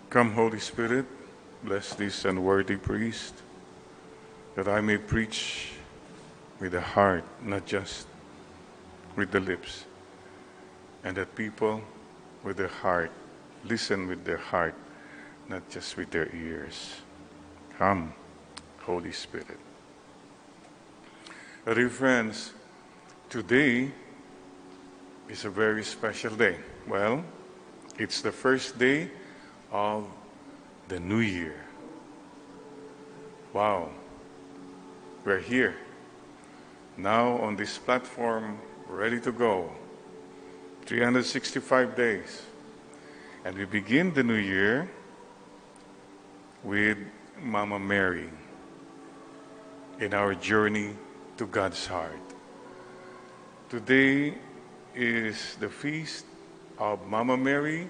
Come, Holy Spirit, bless this unworthy priest, that I may preach with the heart, not just with the lips, and that people with their heart listen with their heart, not just with their ears. Come, Holy Spirit. Dear friends, today is a very special day. Well, it's the first day of the new year. Wow, we're here now on this platform, ready to go. 365 days. And we begin the new year with Mama Mary in our journey to God's heart. Today is the feast of Mama Mary,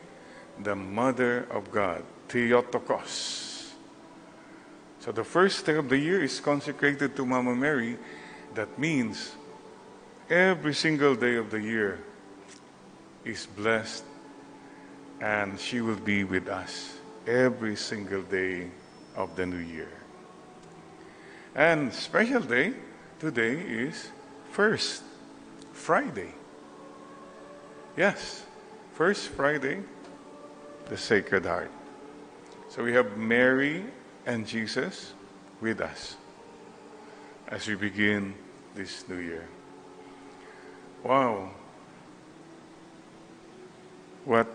the Mother of God, Theotokos. So the first day of the year is consecrated to Mama Mary. That means every single day of the year is blessed, and she will be with us every single day of the new year. And special day today is First Friday. Yes, First Friday, the Sacred Heart. So we have Mary and Jesus with us as we begin this new year. Wow, what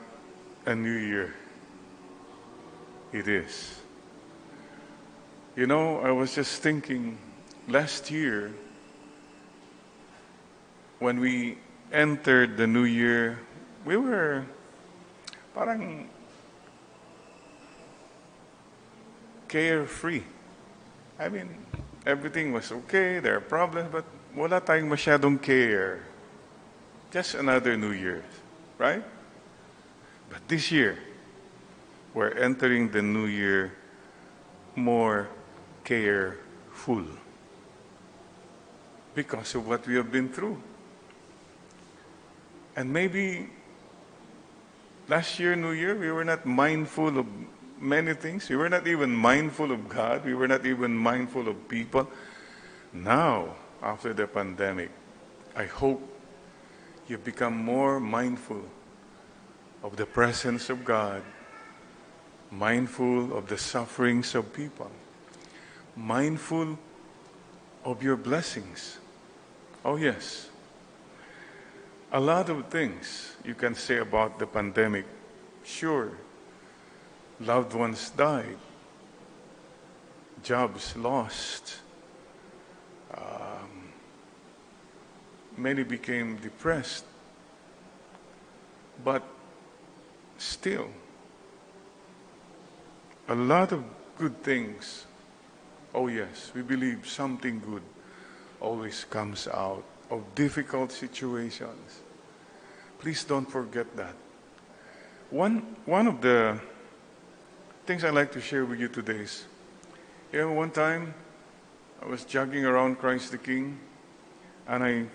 a new year it is. You know, I was just thinking, last year, when we entered the new year, we were parang carefree. I mean, everything was okay, there are problems, but wala tayong masyadong care. Just another New Year, right? But this year, we're entering the new year more careful because of what we have been through. And maybe last year, New Year, we were not mindful of many things. We were not even mindful of God. We were not even mindful of people. Now, after the pandemic, I hope you've become more mindful of the presence of God, mindful of the sufferings of people, mindful of your blessings. Oh yes, a lot of things you can say about the pandemic. Sure, loved ones died, jobs lost, many became depressed, but still, a lot of good things. Oh yes, we believe something good always comes out of difficult situations. Please don't forget that. One of the things I'd like to share with you today is, one time I was jogging around Christ the King, and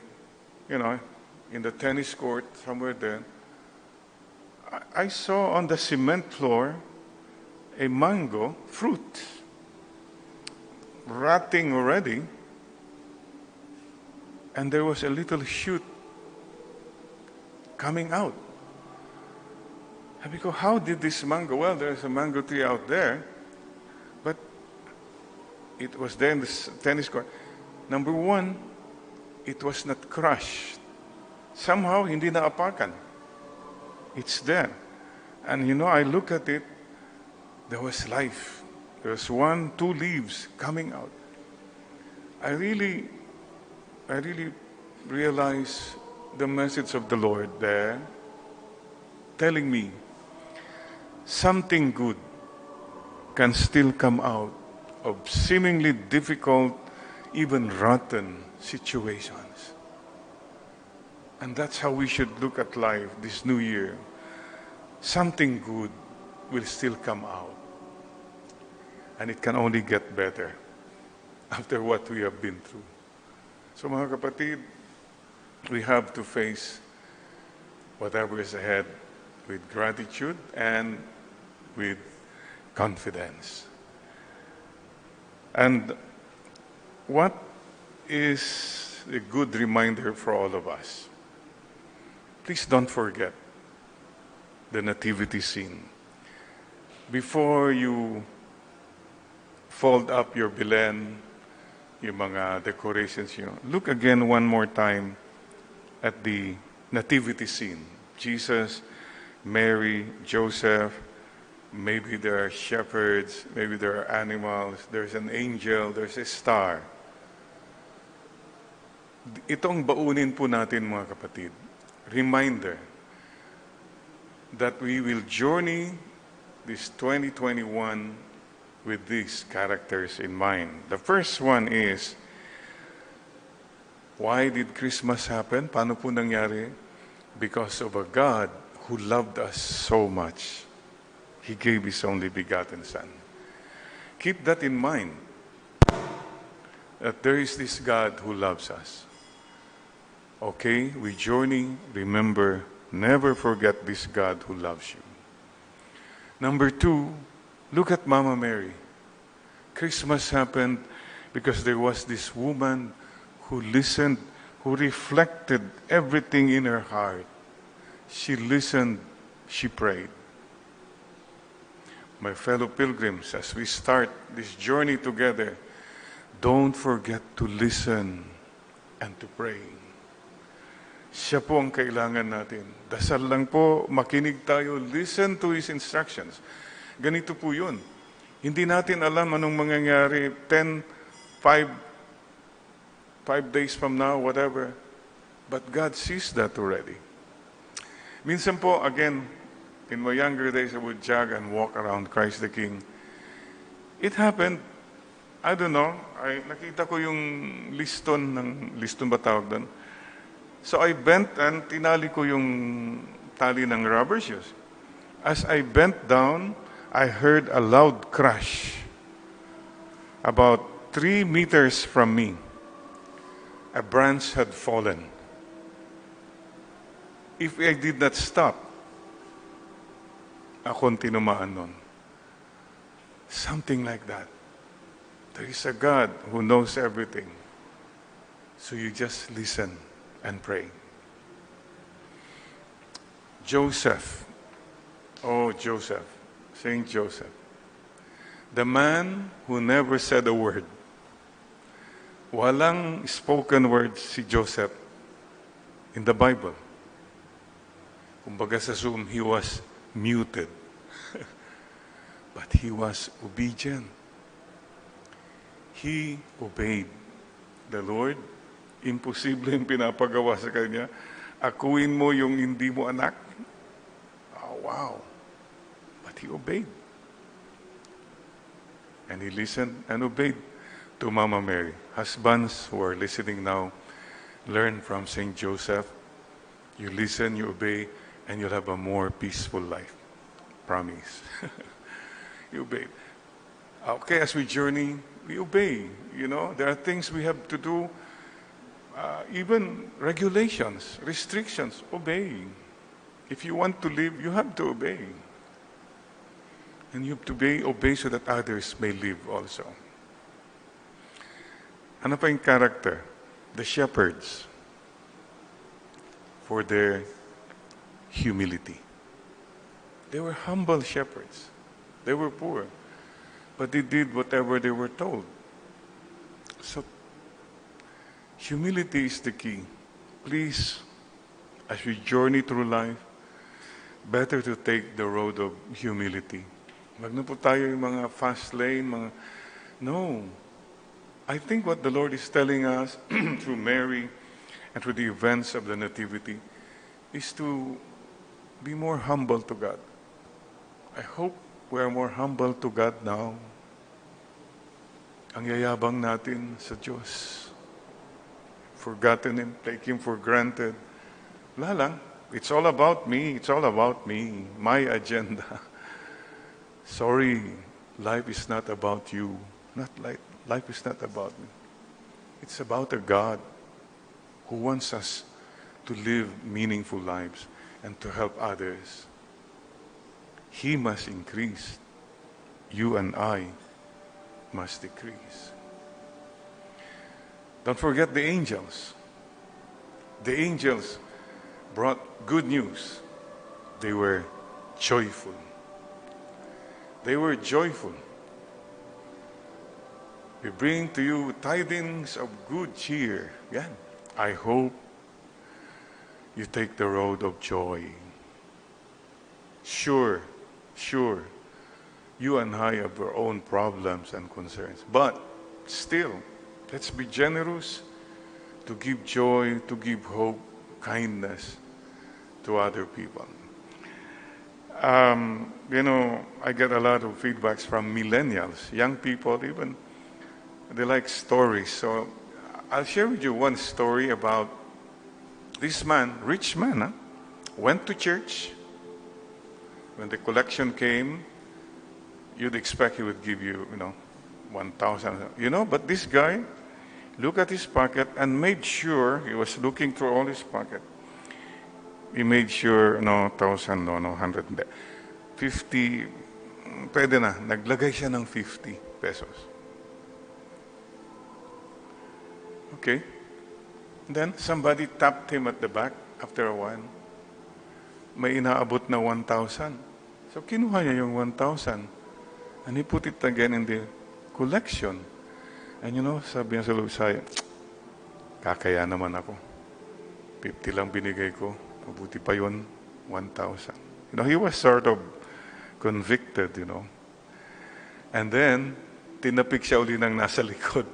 in the tennis court somewhere there, I saw on the cement floor a mango fruit, rotting already, and there was a little shoot coming out. And we go, how did this mango? Well, there's a mango tree out there, but it was there in the tennis court. Number one, it was not crushed. Somehow, hindi naapakan. It's there. And I look at it, there was life. There was 1, 2 leaves coming out. I really realized the message of the Lord there, telling me something good can still come out of seemingly difficult, even rotten situations. And that's how we should look at life this new year. Something good will still come out. And it can only get better after what we have been through. So mga kapatid, we have to face whatever is ahead with gratitude and with confidence. And what is a good reminder for all of us? Please don't forget the nativity scene. Before you fold up your Belen, yung mga decorations, look again one more time at the nativity scene. Jesus, Mary, Joseph, maybe there are shepherds, maybe there are animals, there's an angel, there's a star. Itong baunin po natin, mga kapatid. Reminder that we will journey this 2021 with these characters in mind. The first one is, why did Christmas happen? Paano po nangyari? Because of a God who loved us so much. He gave His only begotten Son. Keep that in mind, that there is this God who loves us. Okay, we journey, remember, never forget this God who loves you. Number two, look at Mama Mary. Christmas happened because there was this woman who listened, who reflected everything in her heart. She listened, she prayed. My fellow pilgrims, as we start this journey together, don't forget to listen and to pray. Siya po ang kailangan natin. Dasal lang po, makinig tayo, listen to His instructions. Ganito po yun. Hindi natin alam anong mangyayari 10, 5 days from now, whatever. But God sees that already. Minsan po, again, in my younger days, I would jog and walk around Christ the King. It happened, I don't know, nakita ko yung liston ba tawag doon? So I bent and tinali ko yung tali ng rubber shoes. As I bent down, I heard a loud crash about 3 meters from me. A branch had fallen. If I did not stop, akong tinamaan nun. Something like that. There is a God who knows everything. So you just listen and pray. Joseph. Oh, Joseph. Saint Joseph. The man who never said a word. Walang spoken words si Joseph in the Bible. Kumbaga sa Zoom, he was muted. But he was obedient. He obeyed the Lord. Imposible yung pinapagawa sa kanya. Akuin mo yung hindi mo anak. Oh, wow. But he obeyed. And he listened and obeyed to Mama Mary. Husbands who are listening now, learn from Saint Joseph. You listen, you obey, and you'll have a more peaceful life. Promise. You obey. Okay, as we journey, we obey. You know, there are things we have to do. Even regulations, restrictions, obey. If you want to live, you have to obey. And you have to obey so that others may live also. Ano pa yung character? The shepherds, for their humility. They were humble shepherds. They were poor. But they did whatever they were told. So, humility is the key. Please, as we journey through life, better to take the road of humility. Wag na po tayo yung mga fast lane, No. I think what the Lord is telling us through Mary and through the events of the Nativity is to be more humble to God. I hope we are more humble to God now. Ang yayabang natin sa Diyos. Forgotten Him, take Him for granted. Wala lang. It's all about me. It's all about me. My agenda. Sorry, life is not about you. Life is not about me. It's about a God who wants us to live meaningful lives and to help others. He must increase. you and I must decrease. Don't forget the angels. The angels brought good news. They were joyful. They were joyful. We bring to you tidings of good cheer. Yeah. I hope you take the road of joy. Sure, you and I have our own problems and concerns. But still, let's be generous to give joy, to give hope, kindness to other people. I get a lot of feedbacks from millennials, young people even. They like stories. So I'll share with you one story about this man, rich man, went to church. When the collection came, you'd expect he would give you, 1,000. But this guy looked at his pocket and made sure, he was looking through all his pocket. He made sure, 1,000, 100, 50, pwede na. Naglagay siya ng 50 pesos. Okay. Then somebody tapped him at the back after a while. May inaabot na 1,000. So kinuha niya yung 1,000 and he put it again in the collection. And sabi niya sa loob sa'yo, kakaya naman ako. 50 lang binigay ko. Mabuti pa yun, 1,000. He was sort of convicted, And then, tinapik siya uli ng nasa likod.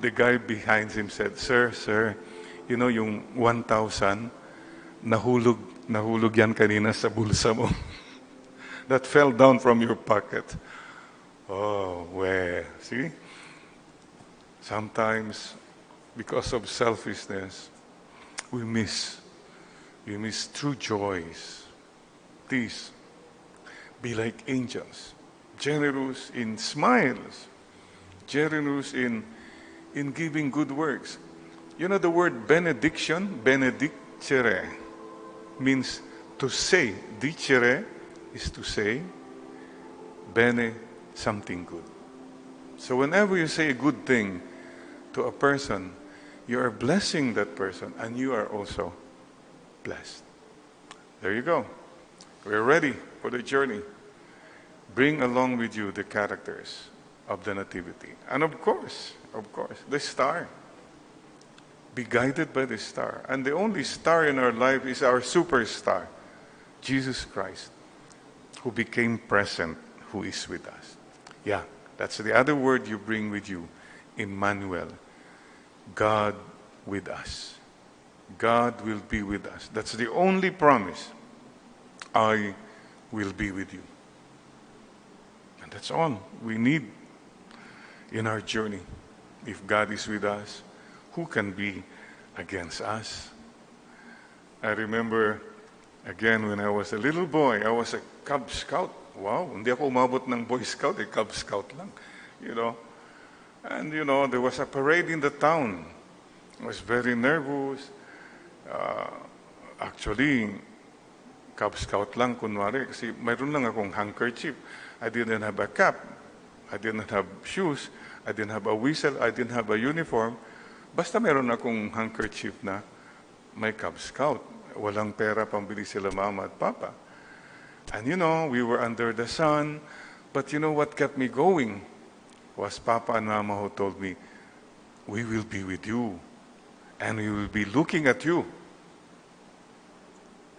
The guy behind him said, Sir, yung 1,000, nahulog yan kanina sa bulsa mo. That fell down from your pocket. Oh, well, see? Sometimes, because of selfishness, we miss true joys. Please, be like angels, generous in smiles, generous in giving good works. The word benediction, benedicere, means to say. Dicere is to say, bene, something good. So whenever you say a good thing to a person, you are blessing that person and you are also blessed. There you go. We're ready for the journey. Bring along with you the characters of the Nativity. And of course, the star. Be guided by the star. And the only star in our life is our superstar, Jesus Christ, who became present, who is with us. Yeah, that's the other word you bring with you, Emmanuel. God with us. God will be with us. That's the only promise. I will be with you. And that's all we need in our journey. If God is with us, who can be against us? I remember, again, when I was a little boy, I was a Cub Scout. Wow, hindi ako umabot ng Boy Scout, Cub Scout lang. And, there was a parade in the town. I was very nervous. Actually, Cub Scout lang, kunwari, kasi mayroon lang akong handkerchief. I didn't have a cap. I didn't have shoes. I didn't have a whistle. I didn't have a uniform. Basta mayroon akong handkerchief na may Cub Scout. Walang pera pambili sila mama at papa. And we were under the sun. But what kept me going was Papa and Mama who told me, we will be with you. And we will be looking at you.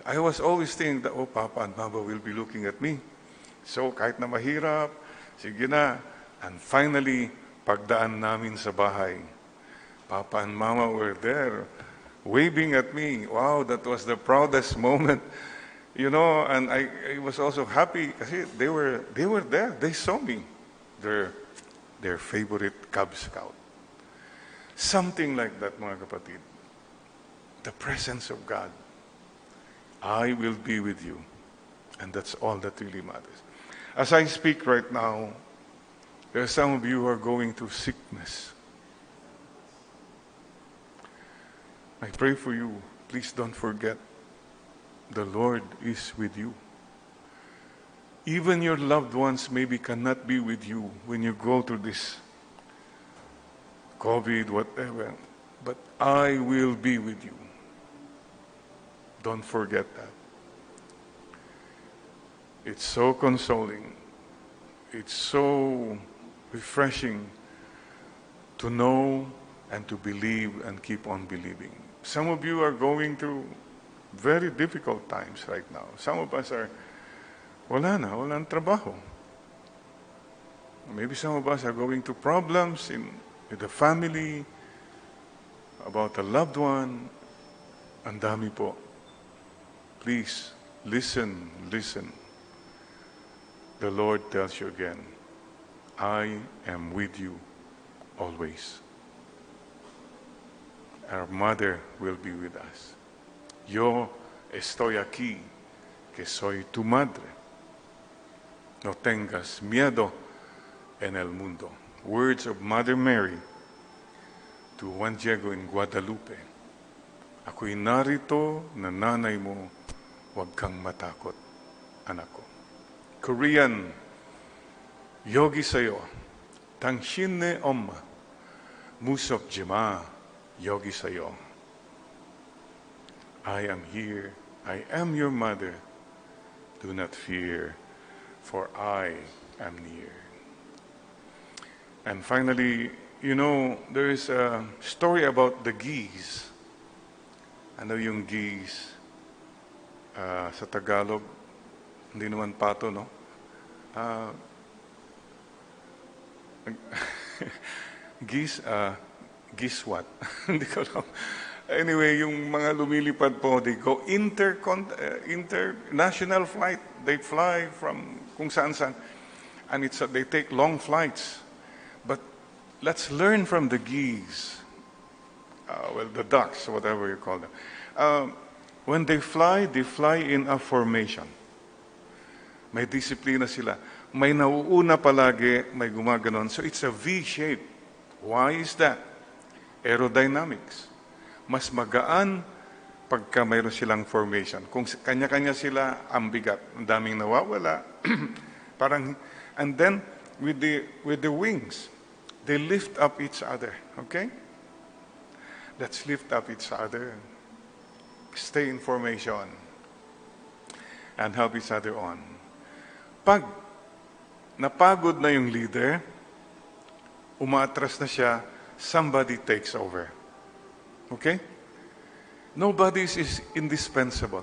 I was always thinking that, Papa and Mama will be looking at me. So kahit na mahirap, sige na. And finally, pagdaan namin sa bahay, Papa and Mama were there, waving at me. Wow, that was the proudest moment. And I was also happy kasi they were there. They saw me. Their favorite Cub Scout. Something like that, mga kapatid. The presence of God. I will be with you. And that's all that really matters. As I speak right now, there are some of you who are going through sickness. I pray for you. Please don't forget, the Lord is with you. Even your loved ones maybe cannot be with you when you go through this COVID, whatever. But I will be with you. Don't forget that. It's so consoling. It's so refreshing to know and to believe and keep on believing. Some of you are going through very difficult times right now. Some of us are, walang trabaho. Maybe some of us are going through problems with the family, about a loved one. Ang dami po. Please, listen. The Lord tells you again, I am with you always. Our mother will be with us. Yo estoy aquí, que soy tu madre. No tengas miedo en el mundo. Words of Mother Mary to Juan Diego in Guadalupe. Ako'y narito na nanay mo, huwag kang matakot, anak ko. Korean, yogi sayo, 당신 내 엄마, 무섭지 마, yogi sayo. I am here, I am your mother, do not fear, for I am near. And finally, you know, there is a story about the geese. Ano yung geese? Sa Tagalog, hindi naman pato, no? Geese what? Hindi ko alam. Anyway, yung mga lumilipad po, they go international flight. They fly from kung saan-saan. And they take long flights. But let's learn from the geese. The ducks, whatever you call them. When they fly in a formation. May disiplina sila. May nauuna palagi, may gumaganon. So it's a V shape. Why is that? Aerodynamics. Mas magaan pagka mayroon silang formation. Kung kanya-kanya sila, ang bigat. Ang daming nawawala. And then, with the wings, they lift up each other. Okay? Let's lift up each other. Stay in formation. And help each other on. Pag napagod na yung leader, umaatras na siya, somebody takes over. Okay? Nobody is indispensable.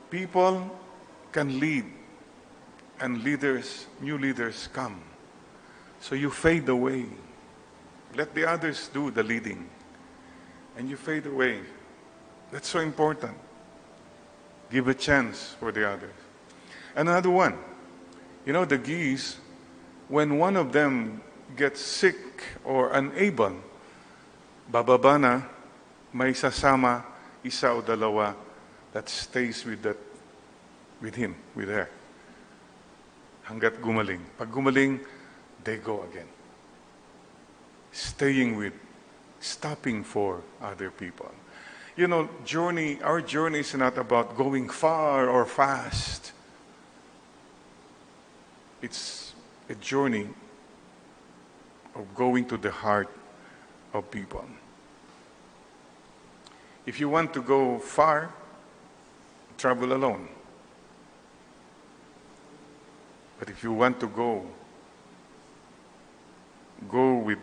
People can lead, and new leaders come. So you fade away. Let the others do the leading. And you fade away. That's so important. Give a chance for the others. Another one. You know, the geese, when one of them gets sick or unable, bababa na, may sasama, isa o dalawa, that stays with him, with her. Hanggat gumaling. Pag gumaling, they go again. Stopping for other people. You know, our journey is not about going far or fast. It's a journey of going to the heart of people. If you want to go far, travel alone. But if you want to go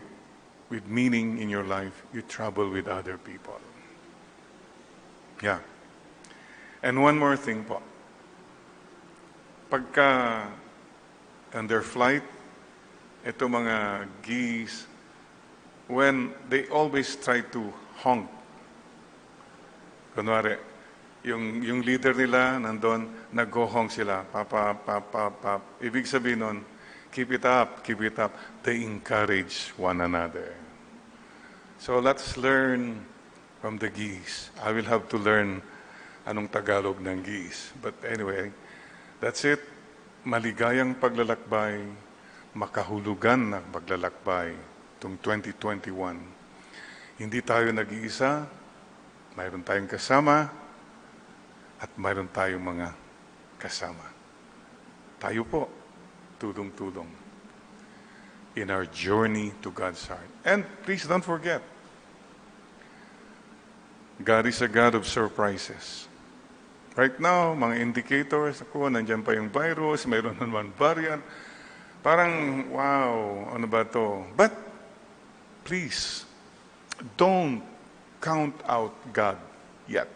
with meaning in your life, you travel with other people. Yeah. And one more thing po. Pagka under flight, ito mga geese, when they always try to honk. Kunwari, yung leader nila nandun, nag-honk sila. Pap. Ibig sabihin nun, keep it up. They encourage one another. So let's learn from the geese. I will have to learn anong Tagalog ng geese. But anyway, that's it. Maligayang paglalakbay, makahulugan na paglalakbay itong 2021. Hindi tayo nag-iisa, mayroon tayong kasama, at mayroon tayong mga kasama. tayo po, tulong-tulong in our journey to God's heart. And please don't forget, God is a God of surprises. Right now, mga indicators, ako, nandiyan pa yung virus, mayroon naman variant. Parang, wow, ano ba to? But, please, don't count out God yet.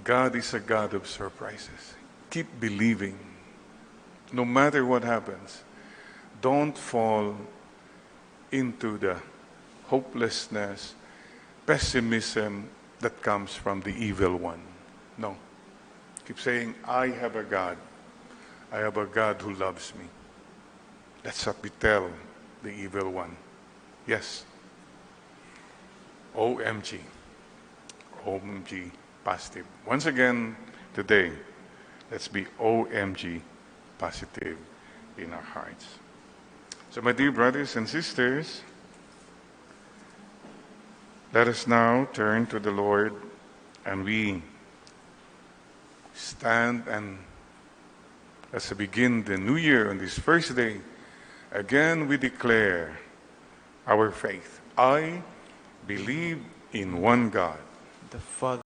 God is a God of surprises. Keep believing. No matter what happens, don't fall into the hopelessness, pessimism that comes from the evil one. No. Keep saying, I have a God. I have a God who loves me. That's what we tell the evil one. Yes. OMG. OMG positive. Once again, today, let's be OMG positive in our hearts. So, my dear brothers and sisters, let us now turn to the Lord and we stand and as we begin the new year on this first day, again we declare our faith. I believe in one God, the Father.